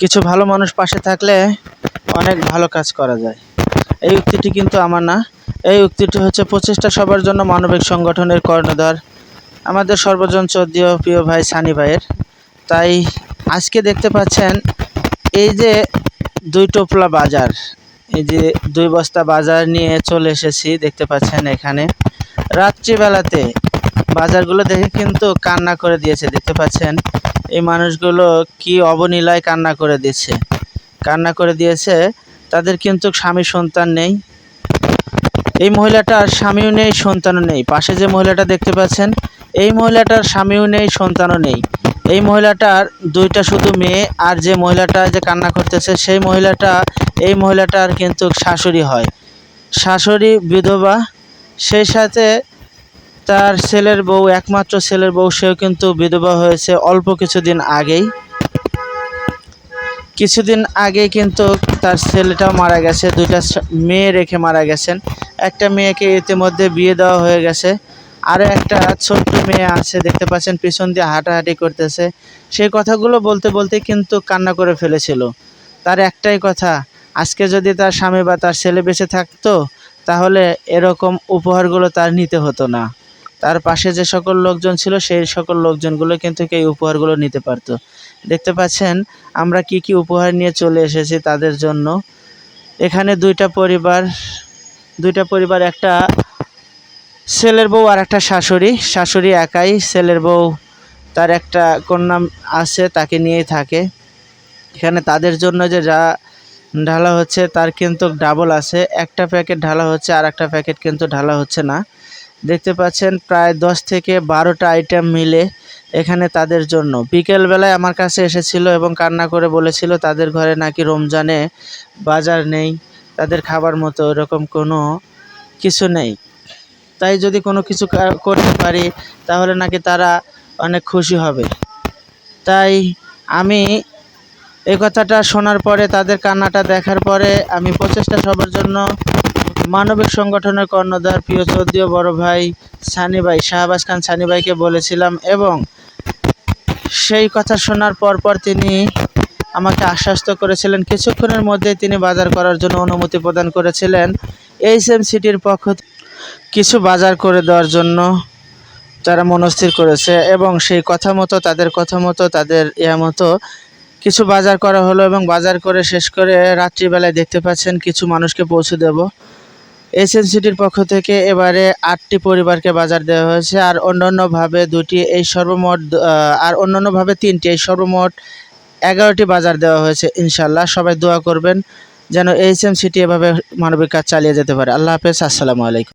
কিছু ভালো মানুষ পাশে থাকলে অনেক ভালো কাজ করা যায়। এই উক্তিটি কিন্তু আমার না, এই উক্তিটি হচ্ছে প্রচেষ্টা সবার জন্য মানবিক সংগঠনের কর্ণধার আমাদের সর্বজন চৌধুরী প্রিয় ভাই সানি ভাইয়ের। তাই আজকে দেখতে পাচ্ছেন এই যে 2 টোপলা বাজার, এই যে 2 বস্তা বাজার নিয়ে চলে এসেছি, দেখতে পাচ্ছেন এখানে রাত্রিবেলাতে বাজারগুলো দেখে কিন্তু কান্না করে দিয়েছে। দেখতে পাচ্ছেন এই মানুষগুলো কি অবলীলায় কান্না করে দিয়েছে। তাদের কিন্তু স্বামী সন্তান নেই। এই মহিলাটার স্বামীও নেই, সন্তানও নেই। পাশে যে মহিলাটা দেখতে পাচ্ছেন এই মহিলাটার স্বামীও নেই, সন্তানও নেই। এই মহিলাটার 2টা শুধু মেয়ে, আর যে মহিলাটা যে কান্না করতেছে সেই এই মহিলাটার কিন্তু শাশুড়ি হয়, শাশুড়ি বিধবা। সেই সাথে তার ছেলের বউ, একমাত্র ছেলের বউ, সেও কিন্তু বিধবা হয়েছে অল্প কিছুদিন আগেই কিন্তু তার ছেলেটাও মারা গেছে। 2টা মেয়ে রেখে মারা গেছেন। একটা মেয়েকে ইতিমধ্যে বিয়ে দেওয়া হয়ে গেছে, আরও একটা ছোট্ট মেয়ে আছে, দেখতে পাচ্ছেন পিছন দিয়ে হাঁটাহাঁটি করতেছে। সেই কথাগুলো বলতে বলতে কিন্তু কান্না করে ফেলেছিল। তার একটাই কথা, আজকে যদি তার স্বামী বা তার ছেলে বেঁচে থাকতো তাহলে এরকম উপহারগুলো তার নিতে হতো না। তার পাশে যে সকল লোকজন ছিল সেই সকল লোকজনগুলো কিন্তু এই উপহারগুলো নিতে পারতো। দেখতে পাচ্ছেন আমরা কি কি উপহার নিয়ে চলে এসেছি তাদের জন্য। এখানে 2টা পরিবার, একটা ছেলের বউ আর একটা শাশুড়ি একাই, ছেলের বউ তার একটা কন্যা আছে, তাকে নিয়েই থাকে। এখানে তাদের জন্য যে যা ঢালা হচ্ছে তার কিন্তু ডাবল আছে, একটা প্যাকেট ঢালা হচ্ছে আর একটা প্যাকেট কিন্তু ঢালা হচ্ছে না। দেখতে পাচ্ছেন প্রায় 10 থেকে 12টা আইটেম মিলে এখানে তাদের জন্য। বিকেলবেলায় আমার কাছে এসেছিল এবং কান্না করে বলেছিল তাদের ঘরে নাকি রমজানে বাজার নেই, তাদের খাবার মতো এরকম কোনো কিছু নেই। তাই যদি কোনো কিছু করতে পারি তাহলে নাকি তারা অনেক খুশি হবে। তাই আমি এই কথাটা শোনার পরে, তাদের কান্নাটা দেখার পরে, আমি প্রচেষ্টা সবার জন্য মানবিক সংগঠনের কর্ণধার প্রিয় চৌধুরী বড় ভাই সানি ভাই, শাহবাজ খান সানি ভাইকে বলেছিলাম, এবং সেই কথা শোনার পর তিনি আমাকে আশ্বস্ত করেছিলেন। কিছুক্ষণের মধ্যে তিনি বাজার করার জন্য অনুমতি প্রদান করেছিলেন। HM সিটির পক্ষ কিছু বাজার করে দেওয়ার জন্য তারা মনস্থির করেছে, এবং সেই কথা মতো, তাদের মতো কিছু বাজার করা হলো, এবং বাজার করে শেষ করে রাত্রিবেলায় দেখতে পাচ্ছেন কিছু মানুষকে পৌঁছে দেব। HM সিটির পক্ষ থেকে এবারে 8টি পরিবারকে বাজার দেওয়া হয়েছে, আর অন্যান্যভাবে 2টি, এই সর্বমোট 3টি, এই সর্বমোট 11টি বাজার দেওয়া হয়েছে। ইনশাল্লাহ সবাই দোয়া করবেন যেন HM সিটি এভাবে মানবিক কাজ চালিয়ে যেতে পারে। আল্লাহ হাফেজ, আসসালামু আলাইকুম।